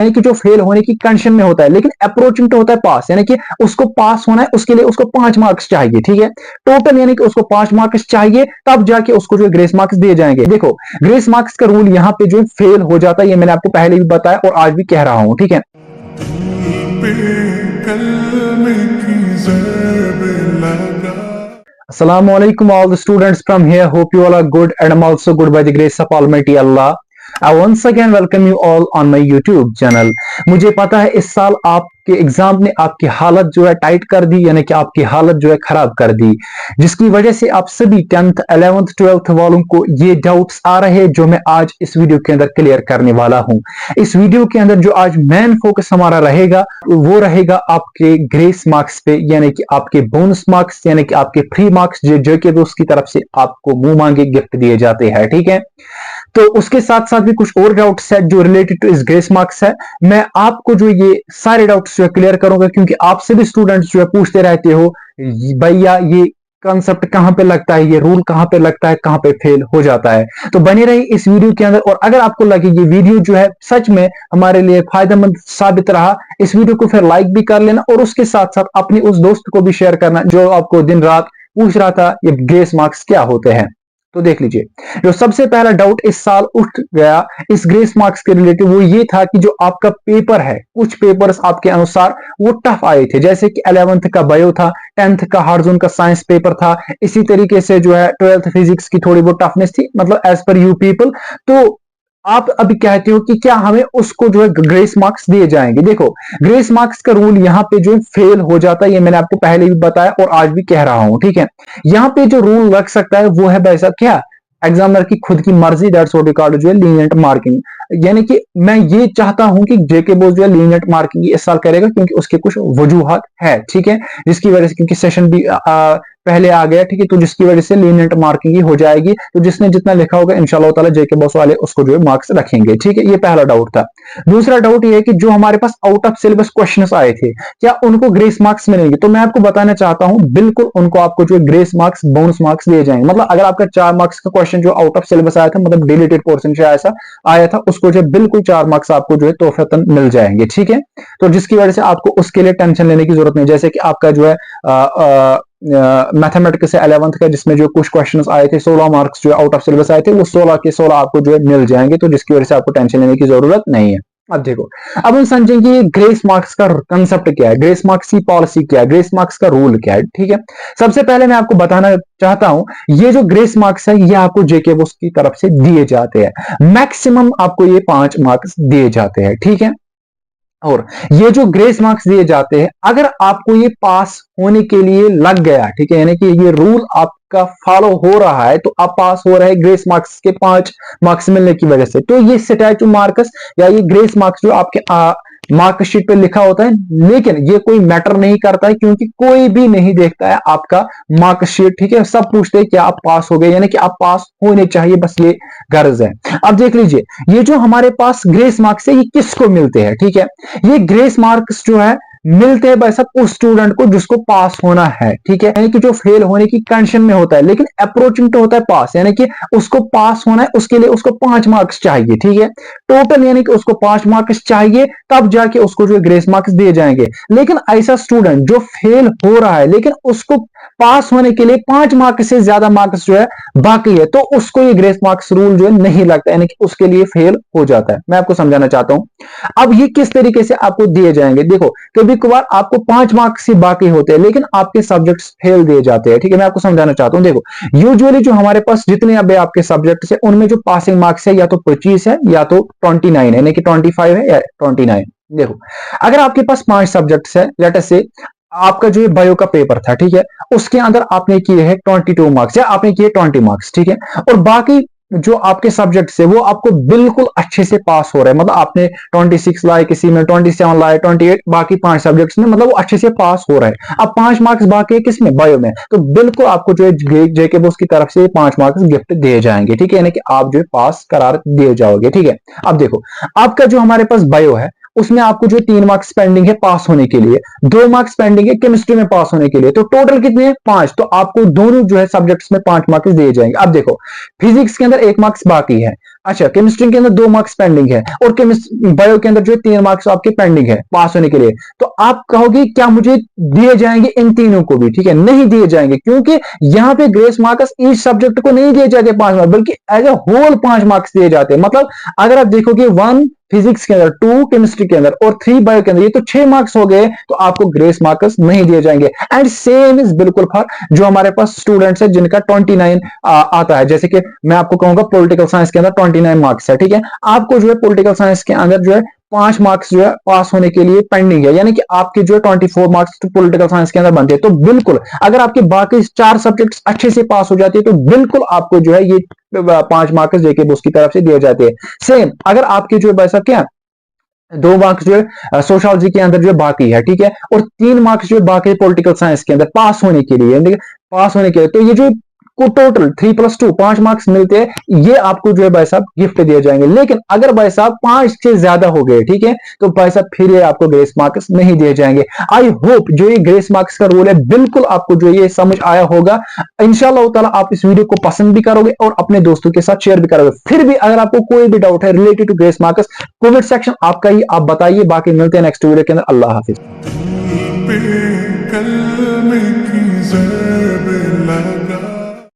यानी कि जो फेल होने की कंडीशन में होता है लेकिन अप्रोचिंग तो होता है पास, यानी कि उसको पास होना है, उसके लिए उसको 5 मार्क्स चाहिए। ठीक है, टोटल यानी कि उसको 5 मार्क्स चाहिए, तब जाके उसको जो ग्रेस मार्क्स दिए जाएंगे। देखो ग्रेस मार्क्स का रूल यहाँ पे जो फेल हो जाता है, ये मैंने आपको पहले भी बताया और आज भी कह रहा हूं। ठीक है, Assalamu alaikum all the students from here. Hope you all are good and I'm also good by the grace of Almighty Allah. I once again welcome you all on my YouTube channel. मुझे पता है इस साल आपके exam ने आपकी हालत जो है टाइट कर दी, यानी कि आपकी हालत जो है खराब कर दी, जिसकी वजह से आप सभी 10th 11th 12th वालों को ये डाउट्स आ रहे हैं जो मैं आज इस वीडियो के अंदर क्लियर करने वाला हूं। इस वीडियो के अंदर जो आज मेन फोकस हमारा रहेगा वो रहेगा आपके ग्रेस मार्क्स पे, यानी कि आपके बोनस मार्क्स, यानी कि आपके फ्री मार्क्स जो कि दोस्त की तरफ से आपको मुंह मांगे गिफ्ट दिए जाते हैं। ठीक है, तो उसके साथ साथ भी कुछ और डाउट्स है जो रिलेटेड टू इस ग्रेस मार्क्स है। मैं आपको जो ये सारे डाउट्स जो है क्लियर करूंगा, क्योंकि आप सभी स्टूडेंट्स जो है पूछते रहते हो भैया ये कॉन्सेप्ट कहां पे लगता है, ये रूल कहां पे लगता है, कहां पे फेल हो जाता है। तो बने रही इस वीडियो के अंदर, और अगर आपको लगे ये वीडियो जो है सच में हमारे लिए फायदेमंद साबित रहा, इस वीडियो को फिर लाइक भी कर लेना और उसके साथ साथ अपने उस दोस्त को भी शेयर करना जो आपको दिन रात पूछ रहा था ये ग्रेस मार्क्स क्या होते हैं। तो देख लीजिए, जो सबसे पहला डाउट इस साल उठ गया इस ग्रेस मार्क्स के रिलेटेड वो ये था कि जो आपका पेपर है, कुछ पेपर्स आपके अनुसार वो टफ आए थे, जैसे कि 11th का बायो था, 10th का हार्ड का साइंस पेपर था, इसी तरीके से जो है 12th फिजिक्स की थोड़ी बहुत टफनेस थी, मतलब एज पर यू पीपल। तो आप अभी कहते हो कि क्या हमें उसको जो है ग्रेस मार्क्स दिए जाएंगे। देखो ग्रेस मार्क्स का रूल यहाँ पे जो फेल हो जाता है, ये मैंने आपको पहले भी बताया और आज भी कह रहा हूं। ठीक है, यहाँ पे जो रूल लग सकता है वो है भाई साहब क्या, एग्जामिनर की खुद की मर्जी, दैट्स व्हाट वी कॉल जो है लीनिएंट मार्किंग। यानी कि मैं ये चाहता हूं कि जेके बोस जो है लीनिएंट मार्किंग इस साल करेगा, क्योंकि उसके कुछ वजूहात है। ठीक है, जिसकी वजह से, क्योंकि सेशन भी पहले आ गया, ठीक है, तो जिसकी वजह से लीनिएंट मार्किंग ही हो जाएगी। तो जिसने जितना लिखा होगा इंशाल्लाह ताला जेके बॉस वाले उसको जो है मार्क्स रखेंगे। ठीक है, ये पहला डाउट था। दूसरा डाउट ये है कि जो हमारे pass out of syllabus questions आए थे, क्या उनको ग्रेस मार्क्स मिलेंगे? तो मैं आपको बताना चाहता हूं बिल्कुल उनको आपको जो है ग्रेस मार्क्स, बोनस मार्क्स दिए जाएंगे। मतलब अगर आपका 4 मार्क्स का क्वेश्चन जो आउट ऑफ सिलेबस आया था, मतलब डिलीटेड पोर्शन से ऐसा आया था, उसको जो बिल्कुल 4 मार्क्स आपको जो है तोहफतन मिल जाएंगे। ठीक है, तो जिसकी वजह से आपको उसके लिए टेंशन लेने की जरूरत नहीं। जैसे कि आपका जो है मैथमेटिक्स से 11th का जिसमें जो कुछ क्वेश्चंस आए थे, 16 मार्क्स जो आउट ऑफ सिलेबस आए थे, वो 16 के 16 आपको जो है मिल जाएंगे, तो जिसकी वजह से आपको टेंशन लेने की जरूरत नहीं है। अब देखो, अब हम समझेंगे ग्रेस मार्क्स का कंसेप्ट क्या है, ग्रेस मार्क्स की पॉलिसी क्या है, ग्रेस मार्क्स का रूल क्या है। ठीक है, सबसे पहले मैं आपको बताना चाहता हूं ये जो ग्रेस मार्क्स है ये आपको जेके बोस की तरफ से दिए जाते हैं। मैक्सिमम आपको ये 5 मार्क्स दिए जाते हैं। ठीक है, और ये जो ग्रेस मार्क्स दिए जाते हैं, अगर आपको ये पास होने के लिए लग गया, ठीक है, यानी कि ये रूल आपका फॉलो हो रहा है, तो आप पास हो रहे हैं ग्रेस मार्क्स के 5 मार्क्स मिलने की वजह से, तो ये स्टैच्यू मार्क्स या ये ग्रेस मार्क्स जो आपके मार्कशीट पे लिखा होता है, लेकिन ये कोई मैटर नहीं करता है, क्योंकि कोई भी नहीं देखता है आपका मार्कशीट। ठीक है, सब पूछते हैं कि आप पास हो गए, यानी कि आप पास होने चाहिए, बस ये गर्ज है। अब देख लीजिए, ये जो हमारे पास ग्रेस मार्क्स है ये किसको मिलते हैं? ठीक है, ये ग्रेस मार्क्स जो है मिलते हैं भाई साहब उस स्टूडेंट को जिसको पास होना है। ठीक है, यानी कि जो फेल होने की कंडीशन में होता है लेकिन अप्रोचिंग तो होता है पास, यानी कि उसको पास होना है, उसके लिए उसको 5 मार्क्स चाहिए। ठीक है, टोटल यानी कि उसको 5 मार्क्स चाहिए, तब जाके उसको जो ग्रेस मार्क्स दिए जाएंगे। लेकिन ऐसा स्टूडेंट जो फेल हो रहा है लेकिन उसको पास होने के लिए 5 मार्क्स से ज्यादा मार्क्स जो है बाकी है, तो उसको ये ग्रेस मार्क्स रूल जो है नहीं लगता, यानी कि उसके लिए फेल हो जाता है। मैं आपको समझाना चाहता हूं अब ये किस तरीके से आपको दिए जाएंगे। देखो कभी कभार आपको 5 मार्क्स ही बाकी होते हैं लेकिन आपके सब्जेक्ट्स फेल दिए जाते हैं। ठीक है, मैं आपको समझाना चाहता हूं। देखो यूजुअली जो हमारे पास जितने अभी आपके सब्जेक्ट्स है उनमें जो पासिंग मार्क्स है या तो 25 है या तो 29 है, यानी कि 25 है या 29। देखो अगर आपके पास 5 सब्जेक्ट्स है, लेट अस से आपका जो बायो का पेपर था, ठीक है, उसके अंदर आपने किए हैं 22 मार्क्स या आपने किए 20 मार्क्स। ठीक है, और बाकी जो आपके सब्जेक्ट्स है वो आपको बिल्कुल अच्छे से पास हो रहे हैं, मतलब आपने 26 लाए, किसी में 27 लाए, 28, बाकी 5 सब्जेक्ट्स में मतलब वो अच्छे से पास हो रहे हैं। अब 5 मार्क्स बाकी है किसमें, बायो में, तो बिल्कुल आपको जो है जेके बोस की तरफ से 5 मार्क्स गिफ्ट दिए जाएंगे। ठीक है, यानी कि आप जो है पास करार दिए जाओगे। ठीक है, अब देखो आपका जो हमारे पास बायो है उसमें आपको जो 3 मार्क्स पेंडिंग है पास होने के लिए, 2 मार्क्स पेंडिंग है केमिस्ट्री में पास होने के लिए, तो टोटल कितने हैं 5, तो आपको दोनों जो है सब्जेक्ट्स में 5 मार्क्स दिए जाएंगे। अब देखो फिजिक्स के अंदर 1 मार्क्स बाकी है, अच्छा, केमिस्ट्री के अंदर 2 मार्क्स पेंडिंग है और बायो के अंदर जो है 3 मार्क्स आपके पेंडिंग है पास होने के लिए। तो आप कहोगे क्या मुझे दिए जाएंगे इन तीनों को भी? ठीक है, नहीं दिए जाएंगे, क्योंकि यहां पे ग्रेस मार्क्स ईच सब्जेक्ट को नहीं दिए जाते 5 मार्क्स, बल्कि एज ए होल 5 मार्क्स दिए जाते हैं। मतलब अगर आप देखोगे 1 फिजिक्स के अंदर, 2 केमिस्ट्री के अंदर और 3 बायो के अंदर, ये तो 6 मार्क्स हो गए, तो आपको ग्रेस मार्क्स नहीं दिए जाएंगे। एंड सेम इज बिल्कुल फॉर जो हमारे पास स्टूडेंट्स है जिनका 29 आता है। जैसे कि मैं आपको कहूंगा पॉलिटिकल साइंस के अंदर 29 मार्क्स है, ठीक है, आपको जो है पॉलिटिकल साइंस के अंदर जो है 5 मार्क्स जो है पास होने के लिए पेंडिंग है, यानी कि आपके जो है 24 मार्क्स पॉलिटिकल साइंस के अंदर बनते हैं। तो बिल्कुल अगर आपके बाकी 4 सब्जेक्ट्स अच्छे से पास हो जाते हैं तो बिल्कुल आपको जो है ये 5 मार्क्स जेके बोस की तरफ से दिए जाते हैं। सेम अगर आपके जो है भाई साहब क्या 2 मार्क्स जो है सोशियोलॉजी के अंदर जो है बाकी है, ठीक है, और 3 मार्क्स जो है बाकी पॉलिटिकल साइंस के अंदर पास होने के लिए, पास होने के लिए, तो ये जो को टोटल 3+2 5 मार्क्स मिलते हैं, ये आपको जो है भाई साहब गिफ्ट दिए जाएंगे। लेकिन अगर भाई साहब 5 से ज्यादा हो गए, ठीक है, तो भाई साहब फिर ये आपको ग्रेस मार्क्स नहीं दिए जाएंगे। आई होप जो ये ग्रेस मार्क्स का रूल है बिल्कुल आपको जो ये समझ आया होगा। इंशाल्लाह ताला आप इस वीडियो को पसंद भी करोगे और अपने दोस्तों के साथ शेयर भी करोगे। फिर भी अगर आपको कोई भी डाउट है related to grace marks, comment section आपका ही, आप बताइए। बाकी मिलते हैं नेक्स्ट वीडियो के अंदर। अल्लाह हाफिज।